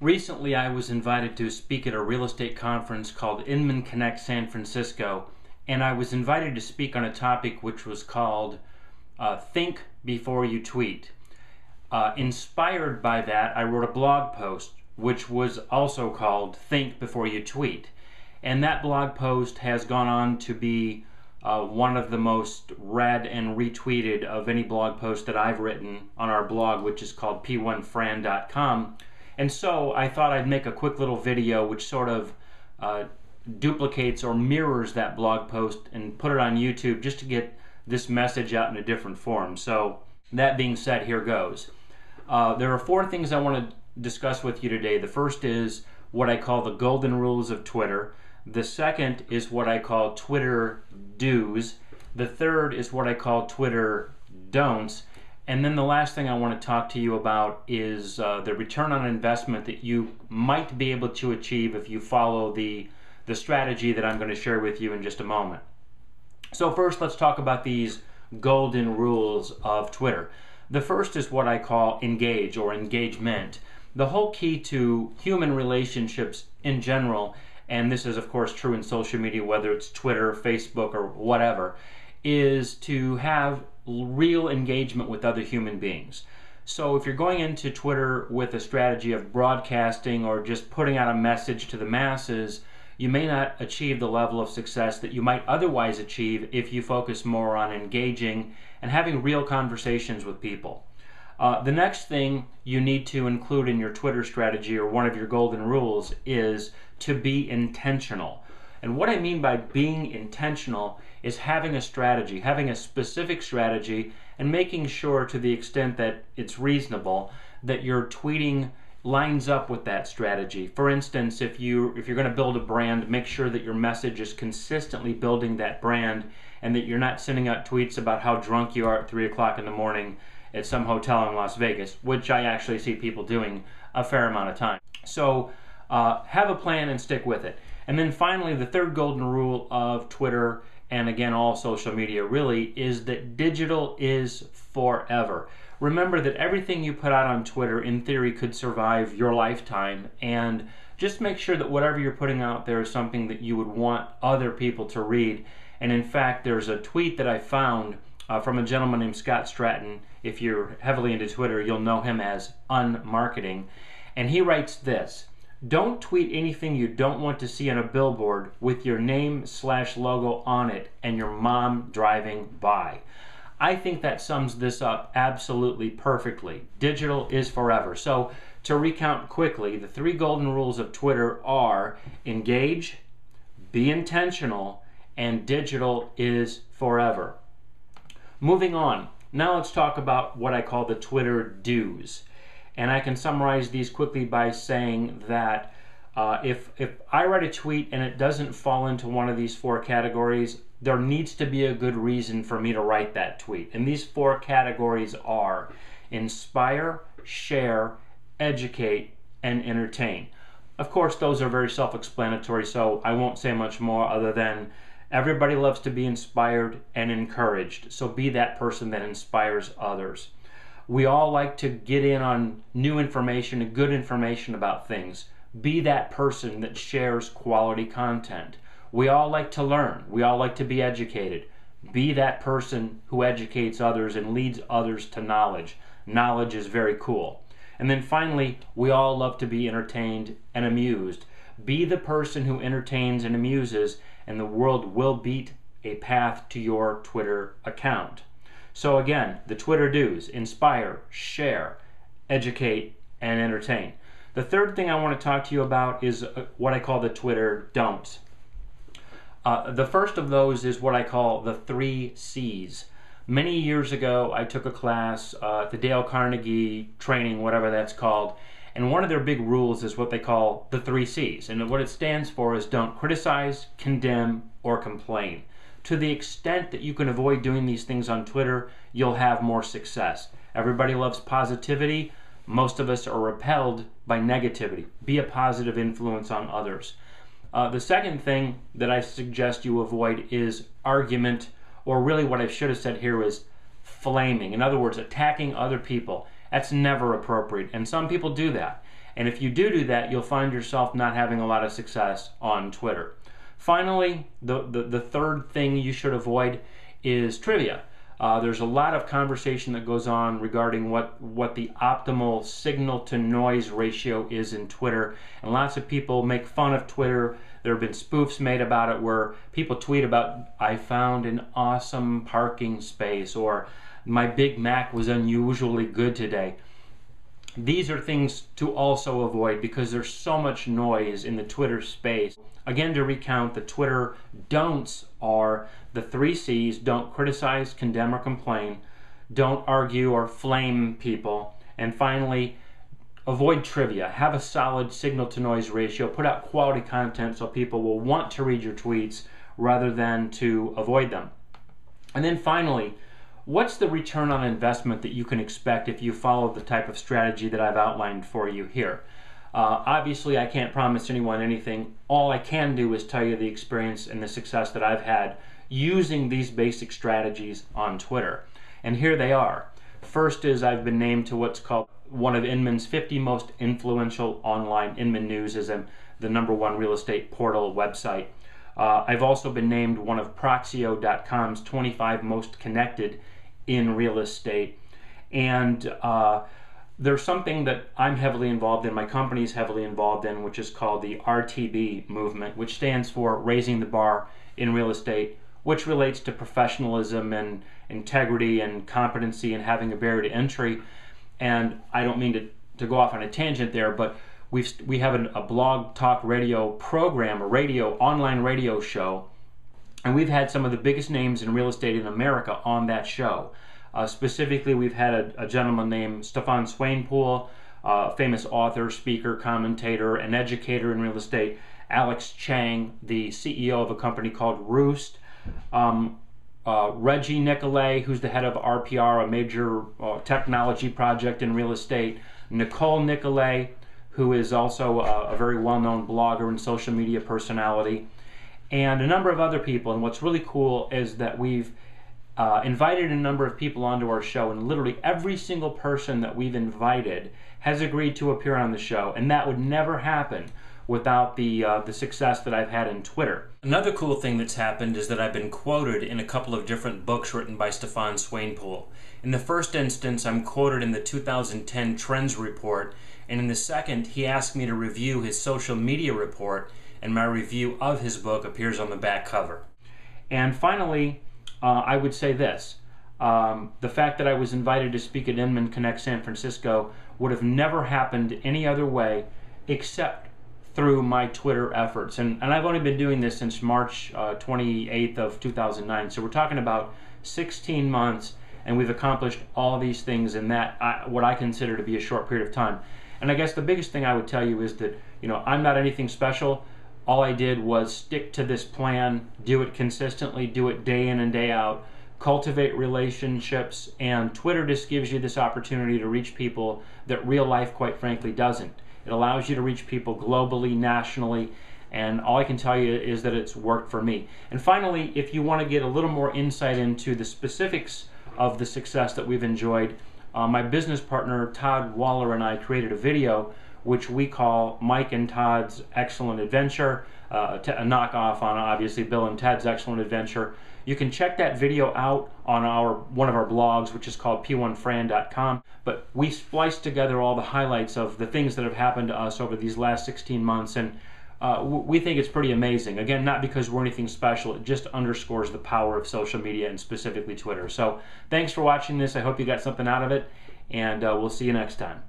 Recently, I was invited to speak at a real estate conference called Inman Connect San Francisco, and I was invited to speak on a topic which was called Think Before You Tweet. Inspired by that, I wrote a blog post which was also called Think Before You Tweet. And that blog post has gone on to be one of the most read and retweeted of any blog post that I've written on our blog, which is called p1fran.com. And so I thought I'd make a quick little video which sort of duplicates or mirrors that blog post and put it on YouTube just to get this message out in a different form. So that being said, here goes. There are 4 things I want to discuss with you today. The first is what I call the golden rules of Twitter. The second is what I call Twitter do's. The third is what I call Twitter don'ts. And then the last thing I want to talk to you about is the return on investment that you might be able to achieve if you follow the strategy that I'm going to share with you in just a moment. So first, let's talk about these golden rules of Twitter. The first is what I call engage or engagement. The whole key to human relationships in general, and this is of course true in social media, whether it's Twitter, Facebook, or whatever, is to have real engagement with other human beings. So if you're going into Twitter with a strategy of broadcasting or just putting out a message to the masses, you may not achieve the level of success that you might otherwise achieve if you focus more on engaging and having real conversations with people. The next thing you need to include in your Twitter strategy, or one of your golden rules, is to be intentional. And what I mean by being intentional is having a strategy, having a specific strategy, and making sure, to the extent that it's reasonable, that your tweeting lines up with that strategy. For instance, if you're going to build a brand, make sure that your message is consistently building that brand, and that you're not sending out tweets about how drunk you are at 3 o'clock in the morning at some hotel in Las Vegas, which I actually see people doing a fair amount of time. So have a plan and stick with it. And then finally, the third golden rule of Twitter, and again all social media really, is that digital is forever. Remember that everything you put out on Twitter in theory could survive your lifetime, and just make sure that whatever you're putting out there is something that you would want other people to read. And in fact, there's a tweet that I found from a gentleman named Scott Stratton. If you're heavily into Twitter, you'll know him as Unmarketing. And he writes this: "Don't tweet anything you don't want to see on a billboard with your name/logo on it and your mom driving by." I think that sums this up absolutely perfectly. Digital is forever. So to recount quickly, the 3 golden rules of Twitter are engage, be intentional, and digital is forever. Moving on, now let's talk about what I call the Twitter do's. And I can summarize these quickly by saying that if I write a tweet and it doesn't fall into one of these 4 categories, there needs to be a good reason for me to write that tweet. And these 4 categories are inspire, share, educate, and entertain. Of course, those are very self-explanatory, so I won't say much more other than everybody loves to be inspired and encouraged. So be that person that inspires others. We all like to get in on new information and good information about things. Be that person that shares quality content. We all like to learn. We all like to be educated. Be that person who educates others and leads others to knowledge. Knowledge is very cool. And then finally, we all love to be entertained and amused. Be the person who entertains and amuses, and the world will beat a path to your Twitter account. So again, the Twitter do's: inspire, share, educate, and entertain. The third thing I want to talk to you about is what I call the Twitter don'ts. The first of those is what I call the 3 C's. Many years ago, I took a class at the Dale Carnegie training, whatever that's called, and one of their big rules is what they call the 3 C's. And what it stands for is don't criticize, condemn, or complain. To the extent that you can avoid doing these things on Twitter, you'll have more success. Everybody loves positivity. Most of us are repelled by negativity. Be a positive influence on others. The second thing that I suggest you avoid is argument, or really what I should have said here is flaming. In other words, attacking other people. That's never appropriate, and some people do that. And if you do that, you'll find yourself not having a lot of success on Twitter. Finally, the third thing you should avoid is trivia. There's a lot of conversation that goes on regarding what the optimal signal-to-noise ratio is in Twitter, and lots of people make fun of Twitter. There have been spoofs made about it where people tweet about, "I found an awesome parking space," or "My Big Mac was unusually good today." These are things to also avoid because there's so much noise in the Twitter space. Again, to recount, the Twitter don'ts are the 3 C's: don't criticize, condemn, or complain, don't argue or flame people, and finally, avoid trivia. Have a solid signal-to-noise ratio. Put out quality content so people will want to read your tweets rather than to avoid them. And then finally, what's the return on investment that you can expect if you follow the type of strategy that I've outlined for you here? Obviously, I can't promise anyone anything. All I can do is tell you the experience and the success that I've had using these basic strategies on Twitter. And here they are. First is I've been named to what's called one of Inman's 50 most influential online. Inman News is the #1 real estate portal website. I've also been named one of Proxio.com's 25 most connected in real estate. And there's something that I'm heavily involved in, my company's heavily involved in, which is called the RTB movement, which stands for Raising the Bar in Real Estate, which relates to professionalism and integrity and competency and having a barrier to entry. And I don't mean to go off on a tangent there, but we have a blog talk radio program, a online radio show, and we've had some of the biggest names in real estate in America on that show. Specifically, we've had a gentleman named Stefan Swainpool, famous author, speaker, commentator, and educator in real estate. Alex Chang, the CEO of a company called Roost. Reggie Nicolay, who's the head of RPR, a major technology project in real estate. Nicole Nicolay, who is also a very well-known blogger and social media personality. And a number of other people. And what's really cool is that we've invited a number of people onto our show, and literally every single person that we've invited has agreed to appear on the show, and that would never happen without the success that I've had in Twitter. Another cool thing that's happened is that I've been quoted in a couple of different books written by Stefan Swainpool. In the first instance, I'm quoted in the 2010 Trends Report, and in the second, he asked me to review his social media report, and my review of his book appears on the back cover. And finally, I would say this. The fact that I was invited to speak at Inman Connect San Francisco would have never happened any other way except through my Twitter efforts. And I've only been doing this since March 28th of 2009. So we're talking about 16 months, and we've accomplished all these things in that, what I consider to be a short period of time. And I guess the biggest thing I would tell you is that, I'm not anything special. All I did was stick to this plan, do it consistently, do it day in and day out, cultivate relationships, and Twitter just gives you this opportunity to reach people that real life, quite frankly, doesn't. It allows you to reach people globally, nationally, and all I can tell you is that it's worked for me. And finally, if you want to get a little more insight into the specifics of the success that we've enjoyed, my business partner Todd Waller and I created a video which we call Mike and Todd's Excellent Adventure, a knockoff on obviously Bill and Ted's Excellent Adventure. You can check that video out on one of our blogs, which is called p1fran.com. But we spliced together all the highlights of the things that have happened to us over these last 16 months, and we think it's pretty amazing. Again, not because we're anything special, it just underscores the power of social media and specifically Twitter. So thanks for watching this. I hope you got something out of it, and we'll see you next time.